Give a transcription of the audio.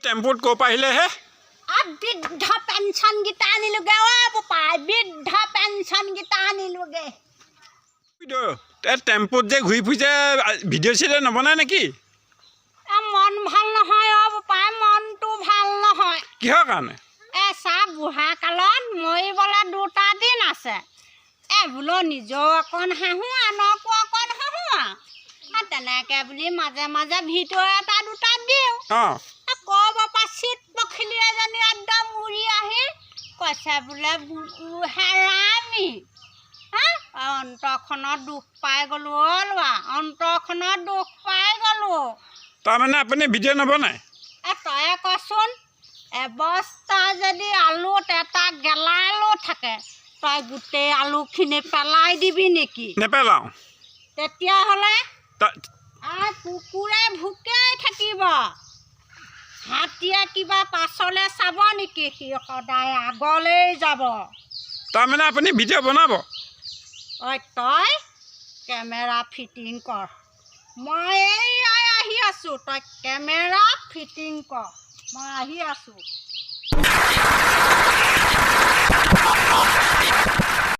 টেম্পুত ক'ৰ পৰা আহিলে হে? বৃদ্ধ পেঞ্চন গীতা আনিলোগে পপা বৃদ্ধ পেঞ্চন গীতা আনিলোগে। টেম্পুত যে ঘূৰি ফুৰিছে ভিডিঅ' চিডিঅ' নবনাই নেকি? মন ভাল নহয় পপা মনটো ভাল নহয়। কিহৰ কাৰণে? চাহ বুঢ়া কালত মৰিবলৈ 2টা দিন আছে। বোলো নিজেও অকণ হাঁহো আনকো অকণ হাঁহো আৰু তেনেকৈ বুলি মাজে মাজে ভিডিঅ' এটা 2টা দিওঁ। ক'ব পৰা চিট পখিলি এজনী একদম উৰি আহি কৈছে বোলে হেৰামি অন্তৰখনত দুখ পাই গ'লোঁ লোৱা অন্তৰখনত দুখ পাই গ'লোঁ। তাৰমানে আপুনি ভিডিঅ' নবনায়? তয়ে কচোন এবস্তা যদি আলুত এটা গেলা আলু থাকে তই গোটেই আলুখিনি পেলাই দিবি নেকি? নেপেলাওঁ। তেতিয়াহ'লে কুকুৰে ভোকেই থাকিব, হাতীয়ে কিবা পাছলৈ চাব নেকি? সি সদায় আগলৈ যাব। তাৰমানে আপুনি ভিডিঅ' বনাব? তই কেমেৰা ফিটিং কৰ, মই এই আহি আছোঁ। তই কেমেৰা ফিটিং কৰ, মই আহি আছোঁ।